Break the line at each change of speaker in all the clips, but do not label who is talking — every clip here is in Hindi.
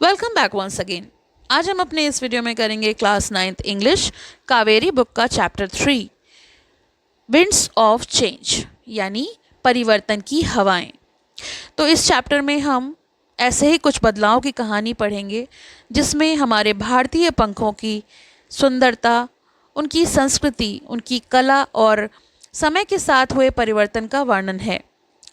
Welcome back once again. आज हम अपने इस वीडियो में करेंगे class 9th English Kaveri book का चैप्टर 3 विंड्स ऑफ चेंज यानी परिवर्तन की हवाएं। तो इस चैप्टर में हम ऐसे ही कुछ बदलाव की कहानी पढ़ेंगे जिसमें हमारे भारतीय पंखों की सुंदरता, उनकी संस्कृति, उनकी कला और समय के साथ हुए परिवर्तन का वर्णन है।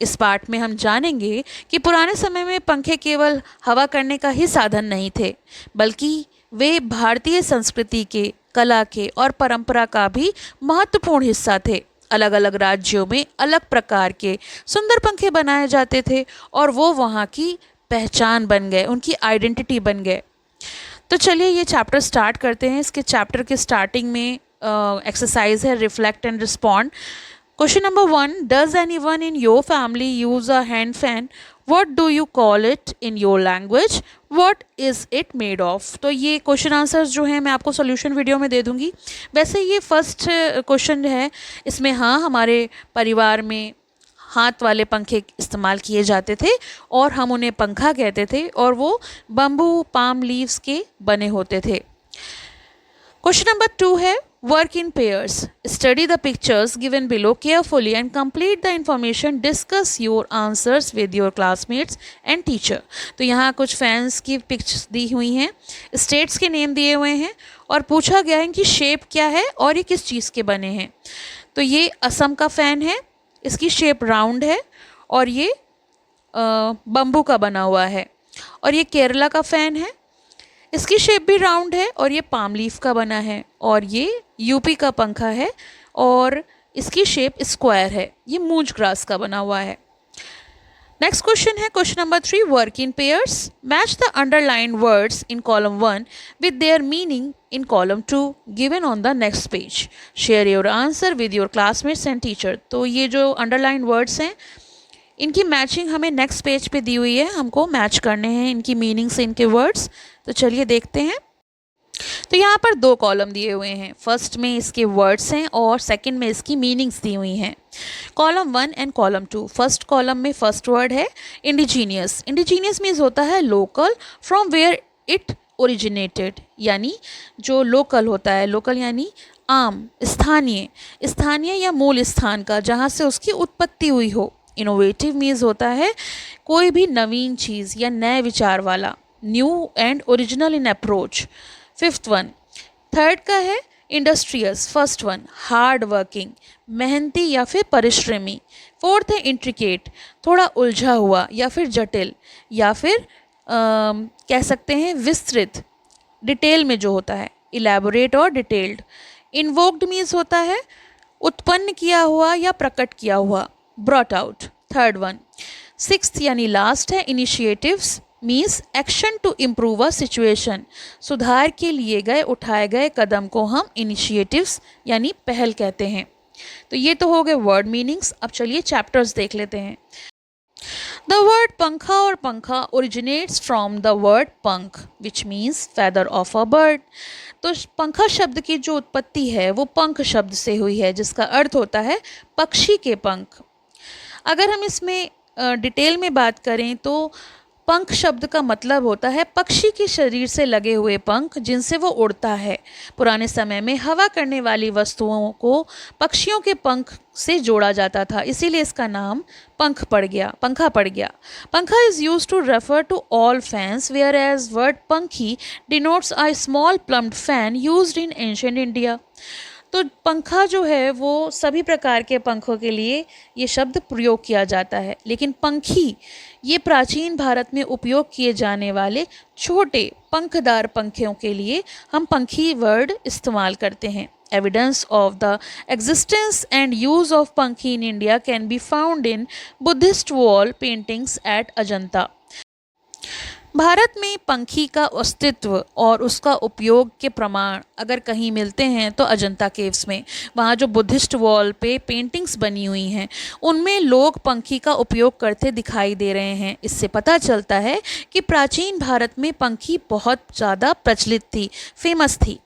इस पाठ में हम जानेंगे कि पुराने समय में पंखे केवल हवा करने का ही साधन नहीं थे, बल्कि वे भारतीय संस्कृति के, कला के और परंपरा का भी महत्वपूर्ण हिस्सा थे। अलग अलग राज्यों में अलग प्रकार के सुंदर पंखे बनाए जाते थे और वो वहाँ की पहचान बन गए, उनकी आइडेंटिटी बन गए। तो चलिए ये चैप्टर स्टार्ट करते हैं। इसके चैप्टर के स्टार्टिंग में एक्सरसाइज है reflect and respond. Question number 1, does anyone in your family use a hand fan? What do you call it in your language? What is it made of? तो ये क्वेश्चन आंसर्स जो हैं मैं आपको सॉल्यूशन वीडियो में दे दूँगी। वैसे ये फर्स्ट क्वेश्चन है, इसमें हाँ हमारे परिवार में हाथ वाले पंखे इस्तेमाल किए जाते थे और हम उन्हें पंखा कहते थे और वो बम्बू पाम लीव्स के बने होते थे। Question number 2 है work in pairs. Study the pictures given below carefully and complete the information. Discuss your answers with your classmates and teacher. तो यहाँ कुछ फैंस की पिक्चर्स दी हुई हैं, स्टेट्स के नेम दिए हुए हैं और पूछा गया है कि शेप क्या है और ये किस चीज़ के बने हैं। तो ये असम का फ़ैन है, इसकी शेप राउंड है और ये बम्बू का बना हुआ है। और ये केरला का फ़ैन है, इसकी शेप भी राउंड है और ये पाम लीफ का बना है। और ये यूपी का पंखा है और इसकी शेप स्क्वायर है, ये मूंज ग्रास का बना हुआ है। नेक्स्ट क्वेश्चन है question number 3, work in pairs. Match the underline words in column 1 with their meaning in column 2 given on the next page. Share your answer with your classmates and teacher. तो ये जो अंडरलाइन वर्ड्स हैं इनकी मैचिंग हमें नेक्स्ट पेज पे दी हुई है, हमको मैच करने हैं इनकी मीनिंग से इनके वर्ड्स। तो चलिए देखते हैं। तो यहाँ पर 2 कॉलम दिए हुए हैं, फर्स्ट में इसके वर्ड्स हैं और सेकंड में इसकी मीनिंग्स दी हुई हैं। Column 1 and column 2। First column में फर्स्ट वर्ड है इंडिजीनियस। इंडिजीनियस मीन्स होता है local, from where it originated, यानी जो लोकल होता है, लोकल यानी आम, स्थानीय, स्थानीय या मूल स्थान का जहाँ से उसकी उत्पत्ति हुई हो। इनोवेटिव मीन्स होता है कोई भी नवीन चीज़ या नए विचार वाला, new and original in approach. Fifth one. Third का है industrious, first one hard working, मेहनती या फिर परिश्रमी। फोर्थ है इंट्रिकेट, थोड़ा उलझा हुआ या फिर जटिल, या फिर कह सकते हैं विस्तृत, डिटेल में जो होता है, इलेबोरेट और डिटेल्ड। इन्वोक्ड मीन्स होता है उत्पन्न किया हुआ या प्रकट किया हुआ, brought out. Third one. Sixth यानी लास्ट है initiatives, means action to improve a situation, सुधार के लिए गए उठाए गए कदम को हम इनिशिएटिव्स यानी पहल कहते हैं। तो ये तो हो गए वर्ड मीनिंग्स। अब चलिए चैप्टर्स देख लेते हैं। द वर्ड पंखा और पंखा ओरिजिनेट्स फ्रॉम द वर्ड पंख which means feather of a bird. तो पंखा शब्द की जो उत्पत्ति है वो पंख शब्द से हुई है, जिसका अर्थ होता है पक्षी के पंख। अगर हम इसमें डिटेल में बात करें तो पंख शब्द का मतलब होता है पक्षी के शरीर से लगे हुए पंख जिनसे वो उड़ता है। पुराने समय में हवा करने वाली वस्तुओं को पक्षियों के पंख से जोड़ा जाता था, इसीलिए इसका नाम पंखा पड़ गया। Pankha is used to refer to all fans, whereas word pankhi denotes a small plumed fan used in ancient India. तो पंखा जो है वो सभी प्रकार के पंखों के लिए ये शब्द प्रयोग किया जाता है, लेकिन पंखी ये प्राचीन भारत में उपयोग किए जाने वाले छोटे पंखदार पंखियों के लिए हम पंखी वर्ड इस्तेमाल करते हैं। Evidence of the existence and use of pankhi in India can be found in Buddhist wall paintings at Ajanta. Bharat में पंखी का अस्तित्व और उसका उपयोग के प्रमाण अगर कहीं मिलते हैं तो अजंता केव्स में। वहाँ जो बुद्धिस्ट वॉल पे पेंटिंग्स बनी हुई हैं उनमें लोग पंखी का उपयोग करते दिखाई दे रहे हैं। इससे पता चलता है कि प्राचीन भारत में पंखी बहुत ज़्यादा प्रचलित थी, फेमस थी।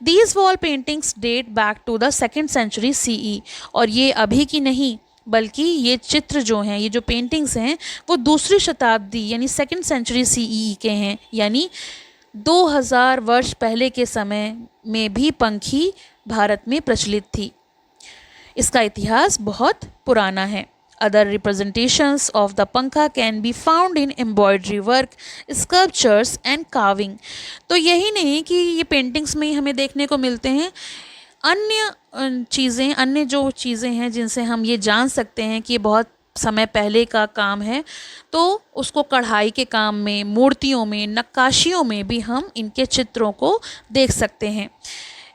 These wall paintings date back to the 2nd century CE और ये अभी की नहीं बल्कि ये चित्र जो हैं, ये जो पेंटिंग्स हैं, वो दूसरी शताब्दी यानी 2nd सेंचुरी CE के हैं, यानी 2000 वर्ष पहले के समय में भी पंखी भारत में प्रचलित थी। इसका इतिहास बहुत पुराना है। Other representations of the पंखा can be found in embroidery work, sculptures and carving। तो यही नहीं कि ये पेंटिंग्स में ही हमें देखने को मिलते हैं, अन्य जो चीज़ें हैं जिनसे हम ये जान सकते हैं कि ये बहुत समय पहले का काम है, तो उसको कढ़ाई के काम में, मूर्तियों में, नक्काशियों में भी हम इनके चित्रों को देख सकते हैं।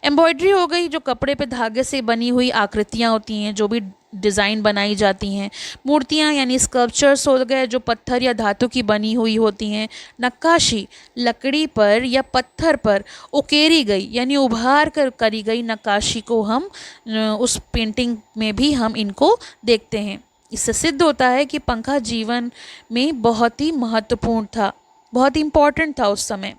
एम्ब्रॉयडरी हो गई, जो कपड़े पे धागे से बनी हुई आकृतियाँ होती हैं, जो भी डिज़ाइन बनाई जाती हैं। मूर्तियाँ यानी स्कल्पचर्स हो गए, जो पत्थर या धातु की बनी हुई होती हैं। नक्काशी लकड़ी पर या पत्थर पर उकेरी गई यानी उभार कर करी गई नक्काशी को हम उस पेंटिंग में भी हम इनको देखते हैं। इससे सिद्ध होता है कि पंखा जीवन में बहुत ही महत्वपूर्ण था, बहुत इम्पॉर्टेंट था उस समय।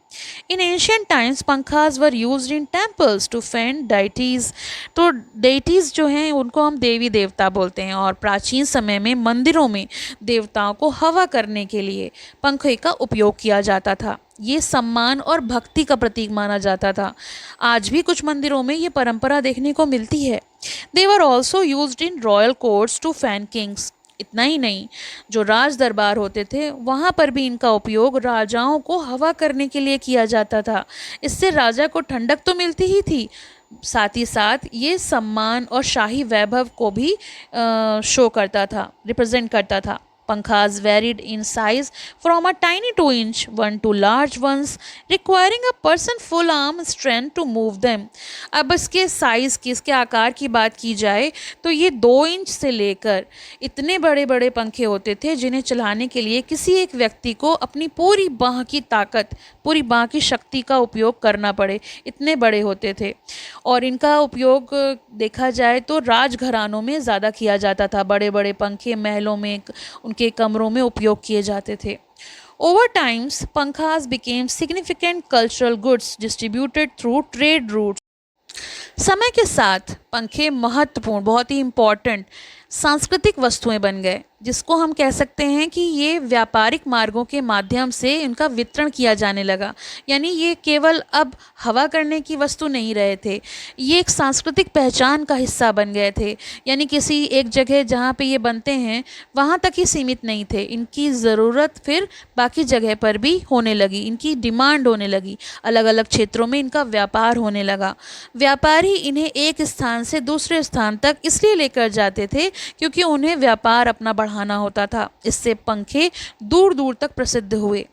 In ancient times pankhas were used in temples to fan deities. तो डेटीज़ जो हैं उनको हम देवी देवता बोलते हैं, और प्राचीन समय में मंदिरों में देवताओं को हवा करने के लिए पंखे का उपयोग किया जाता था। ये सम्मान और भक्ति का प्रतीक माना जाता था। आज भी कुछ मंदिरों में ये परंपरा देखने को मिलती है। They were also used in royal courts to fan kings. इतना ही नहीं, जो राज दरबार होते थे वहाँ पर भी इनका उपयोग राजाओं को हवा करने के लिए किया जाता था। इससे राजा को ठंडक तो मिलती ही थी, साथ ही साथ ये सम्मान और शाही वैभव को भी शो करता था, रिप्रेजेंट करता था। Pankhas varied in size from a tiny 2-inch one to large ones, requiring a person full arm strength to move them। अब इसके साइज़ की, इसके आकार की बात की जाए तो ये 2 इंच से लेकर इतने बड़े बड़े पंखे होते थे जिन्हें चलाने के लिए किसी एक व्यक्ति को अपनी पूरी बाह की ताकत, पूरी बाह की शक्ति का उपयोग करना पड़े, इतने बड़े होते थे। और इनका उपयोग देखा जाए तो राजघरानों में ज़्यादा किया जाता था। बड़े बड़े पंखे महलों में, उनके कमरों में उपयोग किए जाते थे। Over times, पंखास became significant cultural goods distributed through trade routes। समय के साथ पंखे महत्वपूर्ण, बहुत ही इम्पॉर्टेंट सांस्कृतिक वस्तुएं बन गए, जिसको हम कह सकते हैं कि ये व्यापारिक मार्गों के माध्यम से इनका वितरण किया जाने लगा। यानी ये केवल अब हवा करने की वस्तु नहीं रहे थे, ये एक सांस्कृतिक पहचान का हिस्सा बन गए थे। यानी किसी एक जगह जहाँ पे ये बनते हैं वहाँ तक ही सीमित नहीं थे, इनकी ज़रूरत फिर बाकी जगह पर भी होने लगी, इनकी डिमांड होने लगी, अलग अलग क्षेत्रों में इनका व्यापार होने लगा। व्यापारी इन्हें एक स्थान से दूसरे स्थान तक इसलिए लेकर जाते थे क्योंकि उन्हें व्यापार अपना बढ़ाना होता था। इससे पंखे दूर दूर तक प्रसिद्ध हुए।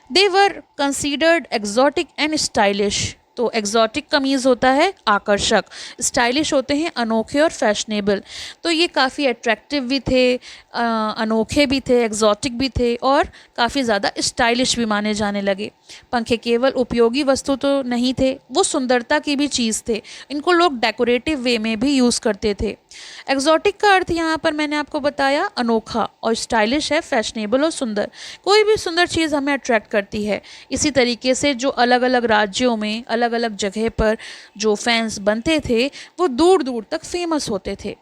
दे वर कंसीडर्ड एक्सोटिक एंड स्टाइलिश। तो एक्सोटिक का मीन्स होता है आकर्षक, स्टाइलिश होते हैं अनोखे और फैशनेबल। तो ये काफ़ी अट्रैक्टिव भी थे, अनोखे भी थे, एक्सोटिक भी थे और काफ़ी ज़्यादा स्टाइलिश भी माने जाने लगे। पंखे केवल उपयोगी वस्तु तो नहीं थे, वो सुंदरता की भी चीज़ थे। इनको लोग डेकोरेटिव वे में भी यूज़ करते थे। एक्सोटिक का अर्थ यहाँ पर मैंने आपको बताया अनोखा, और स्टाइलिश है फैशनेबल और सुंदर। कोई भी सुंदर चीज़ हमें अट्रैक्ट करती है। इसी तरीके से जो अलग अलग राज्यों में अलग अलग जगह पर जो फैंस बनते थे वो दूर दूर तक फेमस होते थे।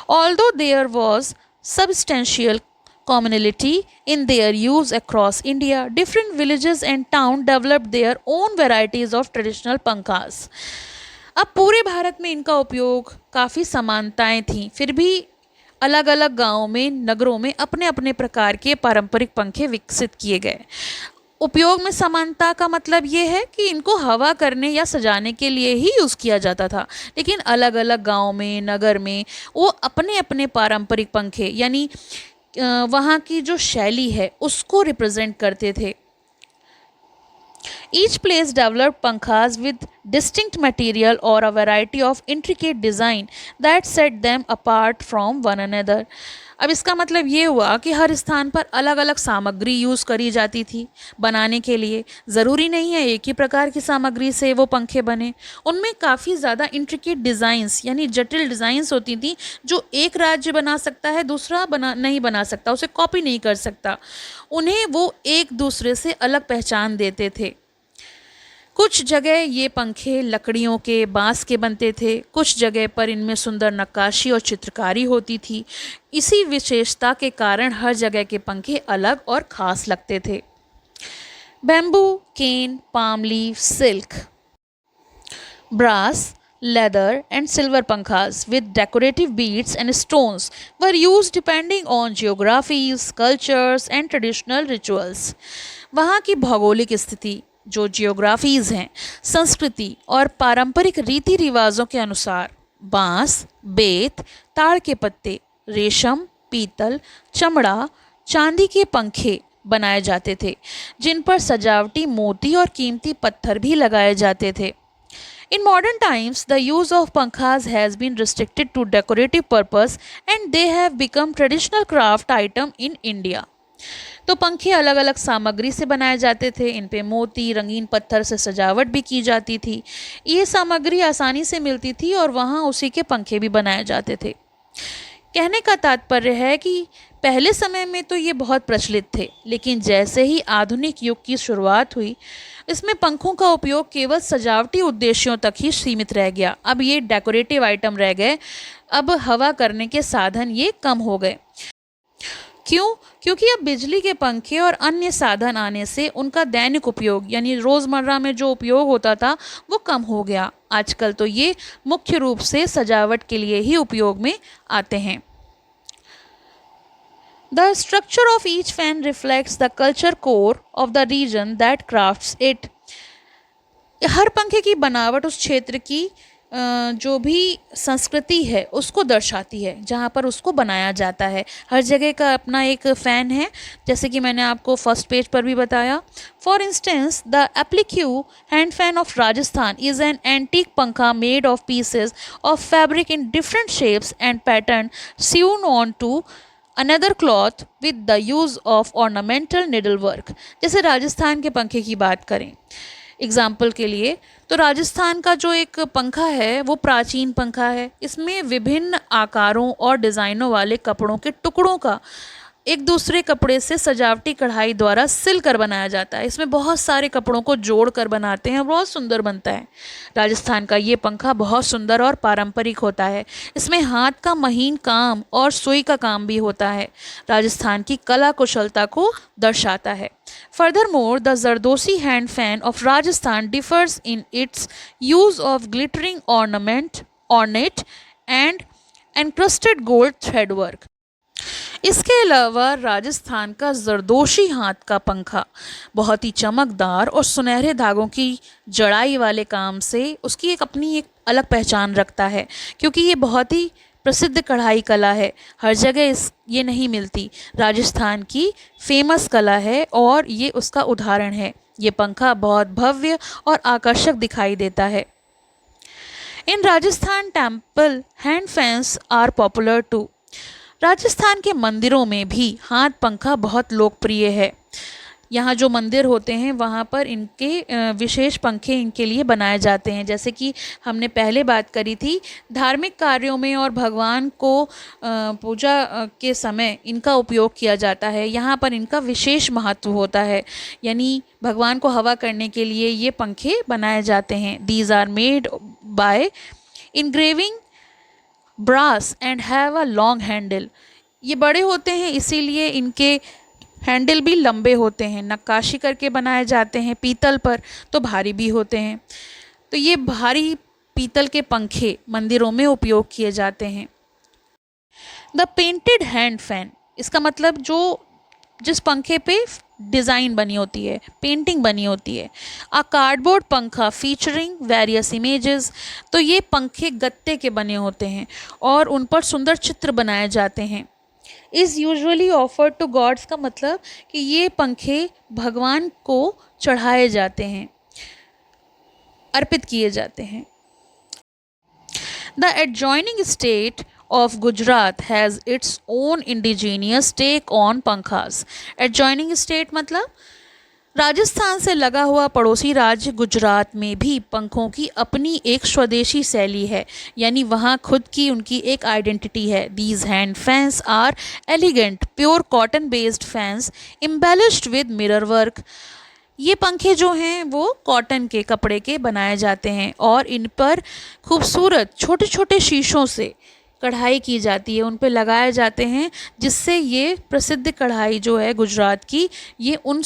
Although there was substantial commonality in their use across India, different villages and towns developed their own varieties of traditional पंखास। अब पूरे भारत में इनका उपयोग काफ़ी समानताएं थीं, फिर भी अलग अलग गाँवों में, नगरों में अपने अपने प्रकार के पारंपरिक पंखे विकसित किए गए। उपयोग में समानता का मतलब ये है कि इनको हवा करने या सजाने के लिए ही यूज़ किया जाता था, लेकिन अलग अलग गाँव में, नगर में वो अपने अपने पारंपरिक पंखे यानी वहाँ की जो शैली है उसको रिप्रेजेंट करते थे। Each place developed pankhas with distinct material or a variety of intricate design that set them apart from one another। अब इसका मतलब ये हुआ कि हर स्थान पर अलग अलग सामग्री यूज़ करी जाती थी बनाने के लिए। ज़रूरी नहीं है एक ही प्रकार की सामग्री से वो पंखे बने। उनमें काफ़ी ज़्यादा इंट्रिकेट डिज़ाइंस यानी जटिल डिज़ाइंस होती थी, जो एक राज्य बना सकता है दूसरा नहीं बना सकता, उसे कॉपी नहीं कर सकता। उन्हें वो एक दूसरे से अलग पहचान देते थे। कुछ जगह ये पंखे लकड़ियों के, बांस के बनते थे, कुछ जगह पर इनमें सुंदर नक्काशी और चित्रकारी होती थी। इसी विशेषता के कारण हर जगह के पंखे अलग और ख़ास लगते थे। Bamboo, cane, palm leaf, silk, brass, leather, and silver pankhas with decorative beads and stones were used depending on geographies, cultures, and traditional rituals. वहाँ की भौगोलिक स्थिति, जो जियोग्राफीज हैं, संस्कृति और पारंपरिक रीति रिवाजों के अनुसार बांस, बेत, ताड़ के पत्ते, रेशम, पीतल, चमड़ा, चांदी के पंखे बनाए जाते थे, जिन पर सजावटी मोती और कीमती पत्थर भी लगाए जाते थे। In modern times, the use of pankhas has been restricted to decorative purpose and they have become traditional craft item in India. तो पंखे अलग अलग सामग्री से बनाए जाते थे, इन पे मोती, रंगीन पत्थर से सजावट भी की जाती थी। ये सामग्री आसानी से मिलती थी और वहाँ उसी के पंखे भी बनाए जाते थे। कहने का तात्पर्य है कि पहले समय में तो ये बहुत प्रचलित थे, लेकिन जैसे ही आधुनिक युग की शुरुआत हुई, इसमें पंखों का उपयोग केवल सजावटी उद्देश्यों तक ही सीमित रह गया। अब ये डेकोरेटिव आइटम रह गए, अब हवा करने के साधन ये कम हो गए। क्यों? क्योंकि अब बिजली के पंखे और अन्य साधन आने से उनका दैनिक उपयोग यानी रोज़मर्रा में जो उपयोग होता था वो कम हो गया। आजकल तो ये मुख्य रूप से सजावट के लिए ही उपयोग में आते हैं। The structure of each fan reflects the culture core of the region that crafts it. हर पंखे की बनावट उस क्षेत्र की जो भी संस्कृति है उसको दर्शाती है जहाँ पर उसको बनाया जाता है। हर जगह का अपना एक फ़ैन है, जैसे कि मैंने आपको फर्स्ट पेज पर भी बताया। For instance the applique hand fan of Rajasthan is an antique pankha made of pieces of fabric in different shapes and pattern sewn on to another cloth with the use of ornamental needle work. जैसे राजस्थान के पंखे की बात करें एग्ज़ाम्पल के लिए, तो राजस्थान का जो एक पंखा है वो प्राचीन पंखा है। इसमें विभिन्न आकारों और डिज़ाइनों वाले कपड़ों के टुकड़ों का एक दूसरे कपड़े से सजावटी कढ़ाई द्वारा सिल कर बनाया जाता है। इसमें बहुत सारे कपड़ों को जोड़ कर बनाते हैं, बहुत सुंदर बनता है। राजस्थान का ये पंखा बहुत सुंदर और पारंपरिक होता है। इसमें हाथ का महीन काम और सुई का काम भी होता है, राजस्थान की कला कुशलता को दर्शाता है। Furthermore, the Zardosi hand fan of Rajasthan differs in its use of glittering ornate and encrusted gold thread work. इसके अलावा राजस्थान का जरदोशी हाथ का पंखा बहुत ही चमकदार और सुनहरे धागों की जड़ाई वाले काम से उसकी एक अपनी एक अलग पहचान रखता है, क्योंकि ये बहुत ही प्रसिद्ध कढ़ाई कला है। हर जगह ये नहीं मिलती, राजस्थान की फेमस कला है और ये उसका उदाहरण है। ये पंखा बहुत भव्य और आकर्षक दिखाई देता है। In Rajasthan temple hand fans are popular too. Rajasthan के मंदिरों में भी हाथ पंखा बहुत लोकप्रिय है। यहाँ जो मंदिर होते हैं वहाँ पर इनके विशेष पंखे इनके लिए बनाए जाते हैं। जैसे कि हमने पहले बात करी थी, धार्मिक कार्यों में और भगवान को पूजा के समय इनका उपयोग किया जाता है। यहाँ पर इनका विशेष महत्व होता है, यानी भगवान को हवा करने के लिए ये पंखे बनाए जाते हैं। These are made by engraving brass and have a long handle. ये बड़े होते हैं इसीलिए इनके हैंडल भी लंबे होते हैं। नक्काशी करके बनाए जाते हैं पीतल पर, तो भारी भी होते हैं। तो ये भारी पीतल के पंखे मंदिरों में उपयोग किए जाते हैं। द पेंटेड हैंड फैन, इसका मतलब जो जिस पंखे पे डिज़ाइन बनी होती है, पेंटिंग बनी होती है। अ कार्डबोर्ड पंखा फीचरिंग वेरियस इमेजेस, तो ये पंखे गत्ते के बने होते हैं और उन पर सुंदर चित्र बनाए जाते हैं। Is usually offered to gods, का मतलब कि ये पंखे भगवान को चढ़ाए जाते हैं, अर्पित किए जाते हैं। The adjoining state of Gujarat has its own indigenous take on पंखास। Adjoining state मतलब राजस्थान से लगा हुआ पड़ोसी राज्य गुजरात में भी पंखों की अपनी एक स्वदेशी शैली है, यानी वहाँ खुद की उनकी एक आइडेंटिटी है। These hand fans are elegant, pure cotton based fans embellished with mirror work, ये पंखे जो हैं वो कॉटन के कपड़े के बनाए जाते हैं और इन पर खूबसूरत छोटे छोटे शीशों से कढ़ाई की जाती है, उन पे लगाए जाते हैं, जिससे ये प्रसिद्ध कढ़ाई जो है गुजरात की, ये उन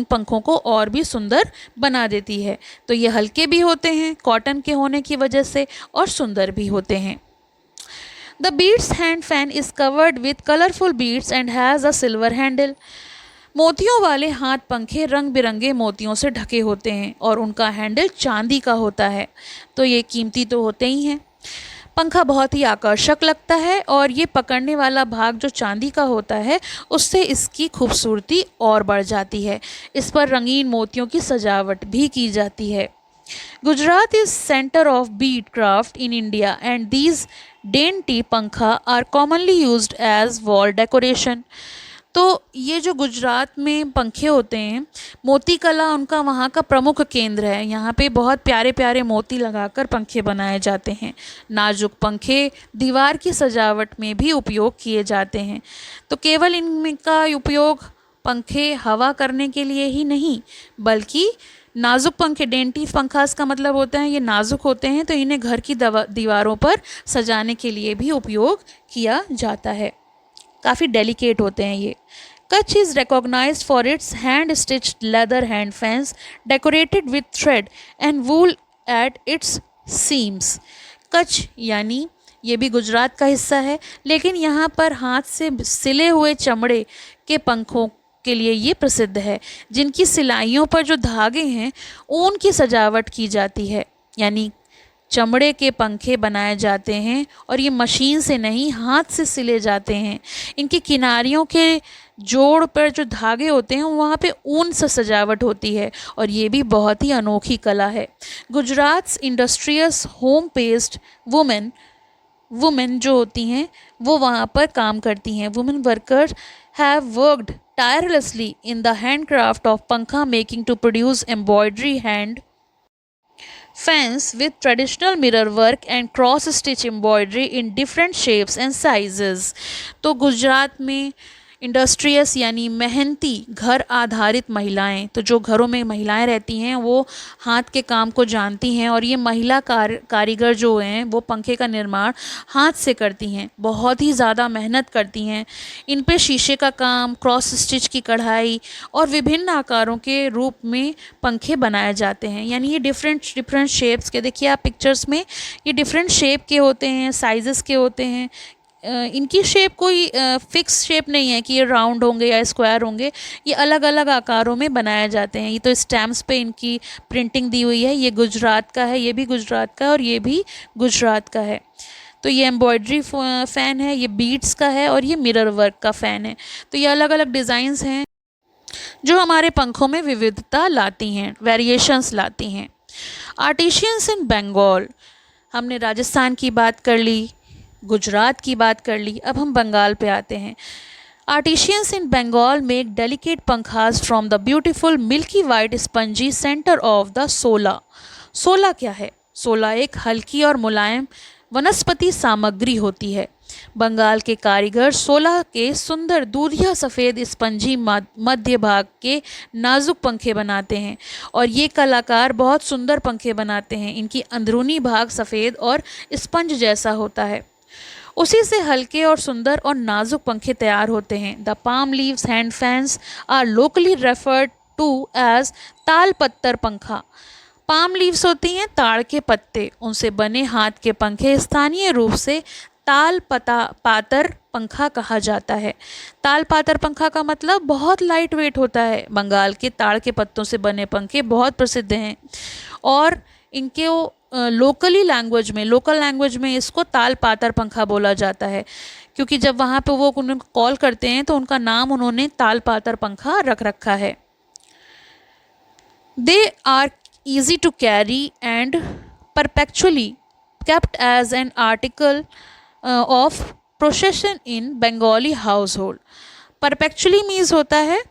पंखों को और भी सुंदर बना देती है। तो ये हल्के भी होते हैं कॉटन के होने की वजह से और सुंदर भी होते हैं। The beads hand fan is covered with colourful beads and has a silver handle. मोतियों वाले हाथ पंखे रंग बिरंगे मोतियों से ढके होते हैं और उनका हैंडल चांदी का होता है। तो ये कीमती तो होते ही हैं। पंखा बहुत ही आकर्षक लगता है और ये पकड़ने वाला भाग जो चांदी का होता है उससे इसकी खूबसूरती और बढ़ जाती है। इस पर रंगीन मोतियों की सजावट भी की जाती है। Gujarat is centre of bead craft in India and these dainty pankha are commonly used as wall decoration. तो ये जो गुजरात में पंखे होते हैं, मोती कला उनका वहाँ का प्रमुख केंद्र है। यहाँ पे बहुत प्यारे प्यारे मोती लगाकर पंखे बनाए जाते हैं। नाजुक पंखे दीवार की सजावट में भी उपयोग किए जाते हैं। तो केवल इनका उपयोग पंखे हवा करने के लिए ही नहीं, बल्कि नाजुक पंखे, डेंटी पंखास का मतलब होता है ये नाजुक होते हैं, तो इन्हें घर की दीवारों पर सजाने के लिए भी उपयोग किया जाता है। काफ़ी डेलिकेट होते हैं ये। Kutch is recognized for its hand stitched leather hand fans decorated with thread and wool at its seams. Kutch यानी ये भी गुजरात का हिस्सा है, लेकिन यहाँ पर हाथ से सिले हुए चमड़े के पंखों के लिए ये प्रसिद्ध है, जिनकी सिलाइयों पर जो धागे हैं ऊन की सजावट की जाती है। यानी चमड़े के पंखे बनाए जाते हैं और ये मशीन से नहीं, हाथ से सिले जाते हैं। इनके किनारियों के जोड़ पर जो धागे होते हैं वहाँ पे ऊन से सजावट होती है और ये भी बहुत ही अनोखी कला है। Gujarat industrious home based women जो होती हैं वो वहाँ पर काम करती हैं। Women workers have worked tirelessly in the handcraft of pankha making to produce embroidery hand fans with traditional mirror work and cross stitch embroidery in different shapes and sizes। तो गुजरात में इंडस्ट्रियस यानी मेहनती घर आधारित महिलाएं, तो जो घरों में महिलाएं रहती हैं वो हाथ के काम को जानती हैं और ये महिला कारीगर जो हैं वो पंखे का निर्माण हाथ से करती हैं, बहुत ही ज़्यादा मेहनत करती हैं। इन पे शीशे का काम, क्रॉस स्टिच की कढ़ाई और विभिन्न आकारों के रूप में पंखे बनाए जाते हैं। यानी ये डिफरेंट शेप्स के, देखिए आप पिक्चर्स में, ये डिफरेंट शेप के होते हैं, साइजेस के होते हैं। इनकी शेप कोई फिक्स शेप नहीं है कि ये राउंड होंगे या स्क्वायर होंगे, ये अलग अलग आकारों में बनाए जाते हैं। ये तो स्टैम्प्स पे इनकी प्रिंटिंग दी हुई है। ये गुजरात का है, ये भी गुजरात का है और ये भी गुजरात का है। तो ये एम्ब्रॉयडरी फ़ैन है, ये बीड्स का है और ये मिरर वर्क का फ़ैन है। तो ये अलग अलग डिज़ाइंस हैं जो हमारे पंखों में विविधता लाती हैं, वेरिएशंस लाती हैं। आर्टिशियंस इन बंगाल, हमने राजस्थान की बात कर ली, गुजरात की बात कर ली, अब हम बंगाल पे आते हैं। Artisans in Bengal make delicate pankhas from the beautiful milky white spongy centre of the sola. सोला क्या है? सोला एक हल्की और मुलायम वनस्पति सामग्री होती है। बंगाल के कारीगर सोला के सुंदर दूधिया सफ़ेद स्पंजी मध्य भाग के नाजुक पंखे बनाते हैं और ये कलाकार बहुत सुंदर पंखे बनाते हैं। इनकी अंदरूनी भाग सफ़ेद और स्पंज जैसा होता है, उसी से हल्के और सुंदर और नाजुक पंखे तैयार होते हैं। The palm leaves hand fans are locally referred to as tal pattar पंखा। पाम लीव्स होती हैं ताड़ के पत्ते, उनसे बने हाथ के पंखे स्थानीय रूप से ताल पातर पंखा कहा जाता है। ताल पातर पंखा का मतलब बहुत लाइट वेट होता है। बंगाल के ताड़ के पत्तों से बने पंखे बहुत प्रसिद्ध हैं और इनके लोकल लैंग्वेज में इसको ताल पातर पंखा बोला जाता है, क्योंकि जब वहाँ पे वो उनको कॉल करते हैं तो उनका नाम उन्होंने ताल पातर पंखा रख रखा है। They are easy to carry and perpetually kept as an article of possession in Bengali household। perpetually means होता है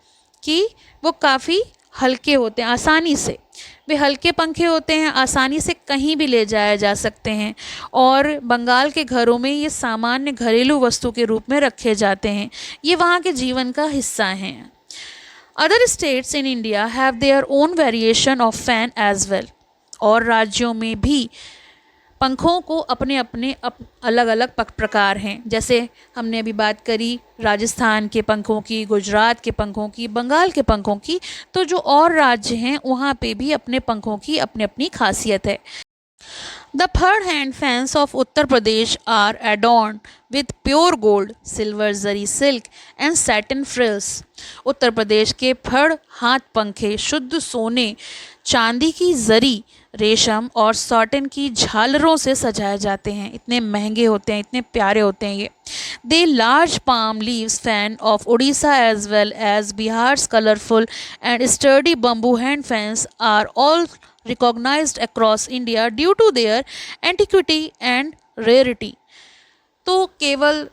कि वो काफ़ी हल्के होते हैं, आसानी से वे हल्के पंखे होते हैं, आसानी से कहीं भी ले जाया जा सकते हैं और बंगाल के घरों में ये सामान्य घरेलू वस्तु के रूप में रखे जाते हैं। ये वहाँ के जीवन का हिस्सा हैं। Other states in India have their own variation of fan as well. और राज्यों में भी पंखों को अपने अपने अलग अलग प्रकार हैं। जैसे हमने अभी बात करी राजस्थान के पंखों की, गुजरात के पंखों की, बंगाल के पंखों की, तो जो और राज्य हैं वहाँ पे भी अपने पंखों की अपनी अपनी खासियत है। The third hand fans of Uttar Pradesh are adorned with pure gold, silver zari silk and satin frills. Uttar Pradesh के फड़ हाथ पंखे शुद्ध सोने, चांदी की जरी, रेशम और सॉटिन की झालरों से सजाए जाते हैं। इतने महंगे होते हैं, इतने प्यारे होते हैं ये। They large palm leaves fan of Odisha as well as Bihar's colorful and sturdy bamboo hand fans are all recognized across India due to their antiquity and rarity. तो केवल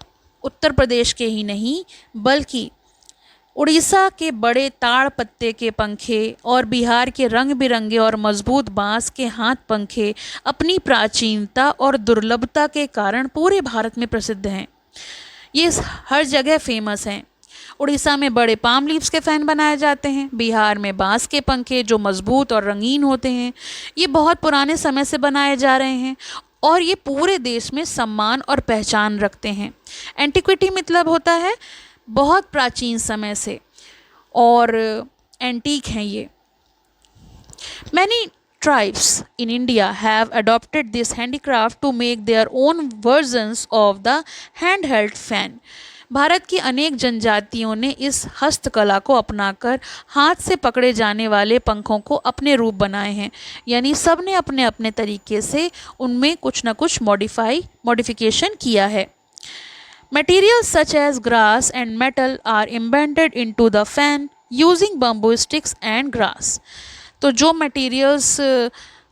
उत्तर प्रदेश के ही नहीं बल्कि उड़ीसा के बड़े ताड़ पत्ते के पंखे और बिहार के रंग बिरंगे और मजबूत बांस के हाथ पंखे अपनी प्राचीनता और दुर्लभता के कारण पूरे भारत में प्रसिद्ध हैं। ये हर जगह फेमस हैं। उड़ीसा में बड़े पाम लीव्स के फ़ैन बनाए जाते हैं, बिहार में बांस के पंखे जो मजबूत और रंगीन होते हैं। ये बहुत पुराने समय से बनाए जा रहे हैं और ये पूरे देश में सम्मान और पहचान रखते हैं। एंटिक्विटी मतलब होता है बहुत प्राचीन समय से, और एंटीक हैं ये। Many tribes in India have adopted this handicraft to make their own versions of the handheld fan. Bharat की अनेक जनजातियों ने इस हस्तकला को अपनाकर हाथ से पकड़े जाने वाले पंखों को अपने रूप बनाए हैं। यानी सब ने अपने अपने तरीके से उनमें कुछ ना कुछ मॉडिफिकेशन किया है। Materials such as grass and metal are embedded into the fan using bamboo sticks and grass. तो जो मटेरियल्स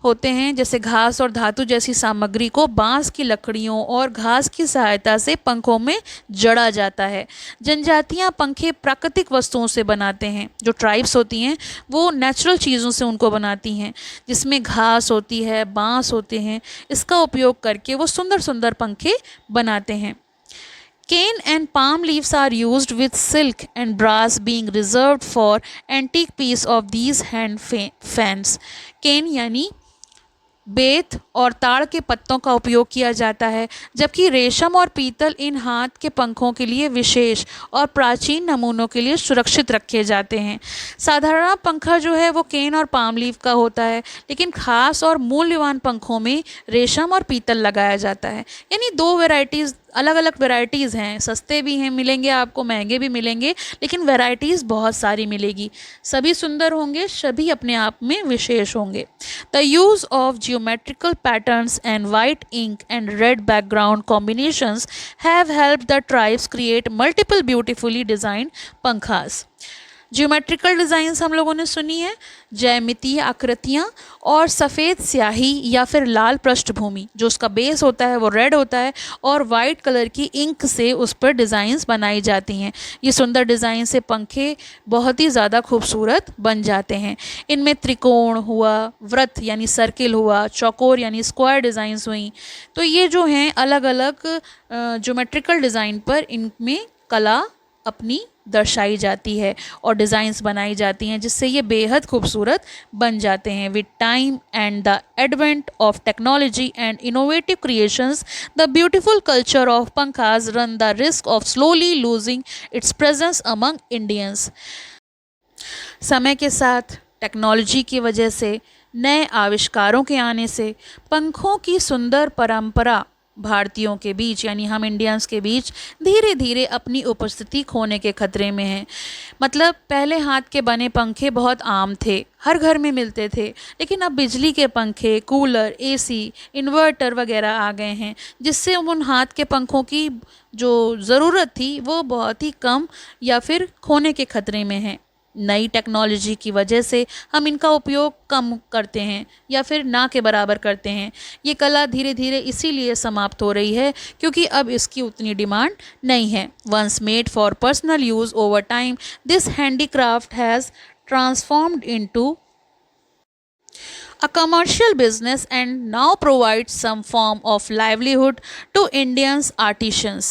होते हैं जैसे घास और धातु जैसी सामग्री को बांस की लकड़ियों और घास की सहायता से पंखों में जड़ा जाता है। जनजातियां पंखे प्राकृतिक वस्तुओं से बनाते हैं। जो ट्राइब्स होती हैं वो नेचुरल चीज़ों से उनको बनाती हैं, जिसमें घास होती है, बांस होते हैं। इसका उपयोग करके वो सुंदर सुंदर पंखे बनाते हैं। Cane and palm leaves are used with silk and brass being reserved for antique piece of these hand fans. Cane यानी बेत और ताड़ के पत्तों का उपयोग किया जाता है, जबकि रेशम और पीतल इन हाथ के पंखों के लिए विशेष और प्राचीन नमूनों के लिए सुरक्षित रखे जाते हैं। साधारण पंखा जो है वो केन और पाम लीफ का होता है, लेकिन खास और मूल्यवान पंखों में रेशम और पीतल लगाया जाता है। यानी दो वैरायटीज़, अलग अलग वैरायटीज़ हैं। सस्ते भी हैं, मिलेंगे आपको, महंगे भी मिलेंगे, लेकिन वैरायटीज़ बहुत सारी मिलेगी। सभी सुंदर होंगे, सभी अपने आप में विशेष होंगे। The use of geometrical patterns and white ink and red background combinations have helped the tribes create multiple beautifully designed pankhas. Geometrical designs हम लोगों ने सुनी है, ज्यामितीय आकृतियाँ और सफ़ेद स्याही या फिर लाल पृष्ठभूमि, जो उसका बेस होता है वो रेड होता है और वाइट कलर की इंक से उस पर डिज़ाइंस बनाई जाती हैं। ये सुंदर डिज़ाइन से पंखे बहुत ही ज़्यादा खूबसूरत बन जाते हैं। इनमें त्रिकोण हुआ, वृत्त यानी सर्किल हुआ, चौकोर यानी स्क्वायर डिज़ाइंस हुई। तो ये जो हैं अलग अलग ज्योमेट्रिकल डिज़ाइन पर इनमें कला अपनी दर्शाई जाती है और डिज़ाइंस बनाई जाती हैं, जिससे ये बेहद खूबसूरत बन जाते हैं। With time and the advent of technology and innovative creations, the beautiful culture of pankhas run the risk of slowly losing its presence among Indians. समय के साथ टेक्नोलॉजी की वजह से, नए आविष्कारों के आने से पंखों की सुंदर परंपरा भारतीयों के बीच यानी हम इंडियंस के बीच धीरे धीरे अपनी उपस्थिति खोने के खतरे में है। मतलब पहले हाथ के बने पंखे बहुत आम थे, हर घर में मिलते थे, लेकिन अब बिजली के पंखे, कूलर, एसी, इन्वर्टर वगैरह आ गए हैं, जिससे उन हाथ के पंखों की जो ज़रूरत थी वो बहुत ही कम या फिर खोने के खतरे में है। नई टेक्नोलॉजी की वजह से हम इनका उपयोग कम करते हैं या फिर ना के बराबर करते हैं। ये कला धीरे धीरे इसीलिए समाप्त हो रही है क्योंकि अब इसकी उतनी डिमांड नहीं है। Once made for personal use, over time this handicraft has transformed into a commercial business and now provides some form of livelihood to Indians artisans.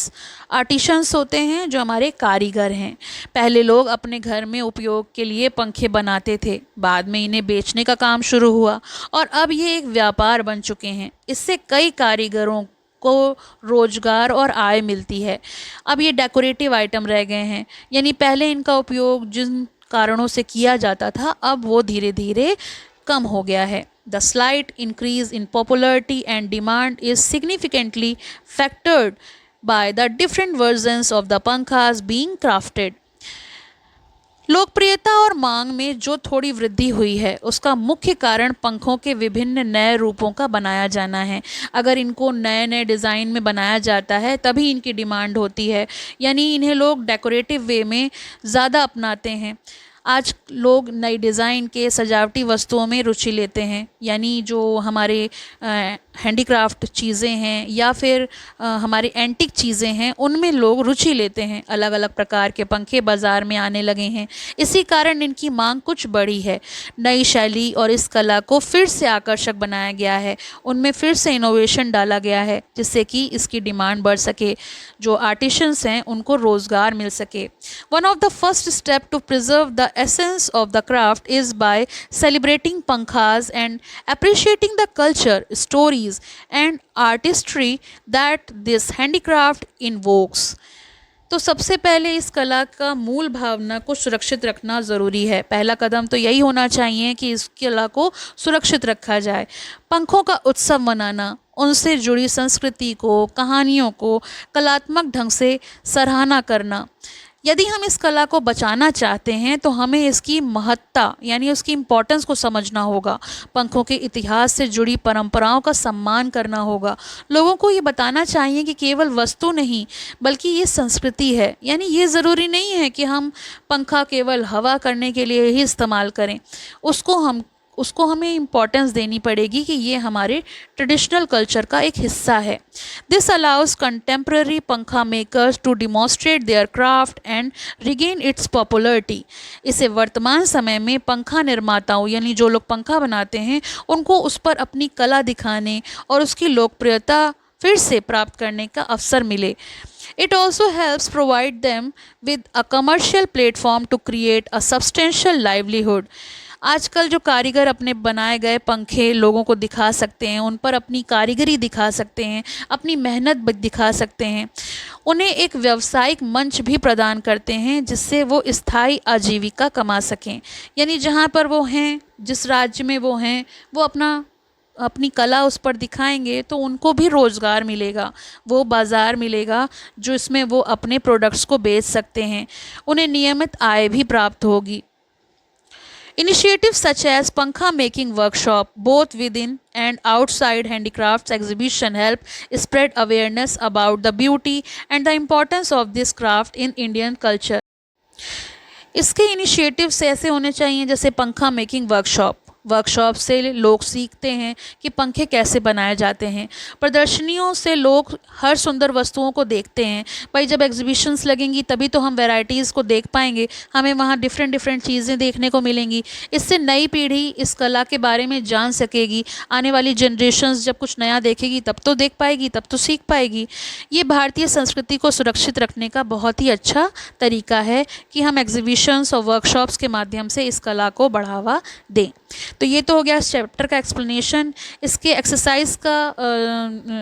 Artisans होते हैं जो हमारे कारीगर हैं. पहले लोग अपने घर में उपयोग के लिए पंखे बनाते थे, बाद में इन्हें बेचने का काम शुरू हुआ और अब ये एक व्यापार बन चुके हैं. इससे कई कारीगरों को रोजगार और आय मिलती है. अब ये डेकोरेटिव आइटम रह गए हैं, यानी पहले इनका उपयोग जिन कारणों से किया जाता था अब वो धीरे धीरे कम हो गया है. The slight increase in popularity and demand is significantly factored by the different versions of the पंखाs being crafted. लोकप्रियता और मांग में जो थोड़ी वृद्धि हुई है उसका मुख्य कारण पंखों के विभिन्न नए रूपों का बनाया जाना है. अगर इनको नए नए डिज़ाइन में बनाया जाता है तभी इनकी डिमांड होती है, यानी इन्हें लोग डेकोरेटिव वे में ज़्यादा अपनाते हैं. आज लोग नई डिज़ाइन के सजावटी वस्तुओं में रुचि लेते हैं, यानी जो हमारे हैंडीक्राफ्ट चीज़ें हैं या फिर हमारे एंटिक चीज़ें हैं उनमें लोग रुचि लेते हैं. अलग अलग प्रकार के पंखे बाज़ार में आने लगे हैं, इसी कारण इनकी मांग कुछ बढ़ी है. नई शैली और इस कला को फिर से आकर्षक बनाया गया है, उनमें फिर से इनोवेशन डाला गया है जिससे कि इसकी डिमांड बढ़ सके, जो आर्टिशंस हैं उनको रोज़गार मिल सके. One of the first step to preserve the essence of the craft is by celebrating pankhas and appreciating the culture, stories and artistry that this handicraft invokes. तो सबसे पहले इस कला का मूल भावना को सुरक्षित रखना ज़रूरी है. पहला कदम तो यही होना चाहिए कि इस कला को सुरक्षित रखा जाए. पंखों का उत्सव मनाना, उनसे जुड़ी संस्कृति को, कहानियों को कलात्मक ढंग से सराहना करना. यदि हम इस कला को बचाना चाहते हैं तो हमें इसकी महत्ता यानी उसकी इम्पोर्टेंस को समझना होगा. पंखों के इतिहास से जुड़ी परंपराओं का सम्मान करना होगा. लोगों को ये बताना चाहिए कि केवल वस्तु नहीं बल्कि ये संस्कृति है, यानी ये ज़रूरी नहीं है कि हम पंखा केवल हवा करने के लिए ही इस्तेमाल करें. उसको हमें इम्पोर्टेंस देनी पड़ेगी कि ये हमारे ट्रेडिशनल कल्चर का एक हिस्सा है. This allows contemporary pankha makers to demonstrate their craft and regain its popularity. इसे वर्तमान समय में पंखा निर्माताओं यानी जो लोग पंखा बनाते हैं उनको उस पर अपनी कला दिखाने और उसकी लोकप्रियता फिर से प्राप्त करने का अवसर मिले. It also helps provide them with a commercial platform to create a substantial livelihood. आजकल जो कारीगर अपने बनाए गए पंखे लोगों को दिखा सकते हैं, उन पर अपनी कारीगरी दिखा सकते हैं, अपनी मेहनत दिखा सकते हैं, उन्हें एक व्यावसायिक मंच भी प्रदान करते हैं जिससे वो स्थायी आजीविका कमा सकें. यानी जहाँ पर वो हैं, जिस राज्य में वो हैं, वो अपनी कला उस पर दिखाएंगे तो उनको भी रोज़गार मिलेगा, वो बाज़ार मिलेगा जो इसमें वो अपने प्रोडक्ट्स को बेच सकते हैं. उन्हें नियमित आय भी प्राप्त होगी. Initiatives such as Pankha making workshop, both within and outside handicrafts exhibition, help spread awareness about the beauty and the importance of this craft in Indian culture. इसके इनिशिएटिव्स ऐसे होने चाहिए जैसे पंखा मेकिंग वर्कशॉप से लोग सीखते हैं कि पंखे कैसे बनाए जाते हैं. प्रदर्शनियों से लोग हर सुंदर वस्तुओं को देखते हैं. भाई जब एग्जीबिशंस लगेंगी तभी तो हम वैरायटीज़ को देख पाएंगे, हमें वहाँ डिफरेंट चीज़ें देखने को मिलेंगी. इससे नई पीढ़ी इस कला के बारे में जान सकेगी. आने वाली जनरेशन्स जब कुछ नया देखेगी तब तो देख पाएगी, तब तो सीख पाएगी. ये भारतीय संस्कृति को सुरक्षित रखने का बहुत ही अच्छा तरीका है कि हम एग्जीबिशंस और वर्कशॉप्स के माध्यम से इस कला को बढ़ावा दें. तो ये तो हो गया इस चैप्टर का एक्सप्लेनेशन. इसके एक्सरसाइज का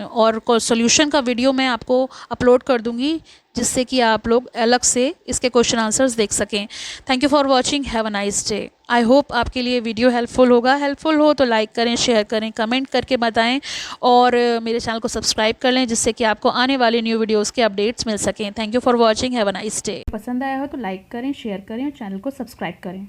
और सॉल्यूशन का वीडियो मैं आपको अपलोड कर दूंगी जिससे कि आप लोग अलग से इसके क्वेश्चन आंसर्स देख सकें. Thank you for watching. Have a nice day. I hope आपके लिए वीडियो हेल्पफुल होगा. हेल्पफुल हो तो लाइक करें, शेयर करें, कमेंट करके बताएं और मेरे चैनल को सब्सक्राइब कर लें जिससे कि आपको आने वाले न्यू वीडियोज़ के अपडेट्स मिल सकें. Thank you for watching. Have a nice day. पसंद आया हो तो लाइक करें, शेयर करें और चैनल को सब्सक्राइब करें.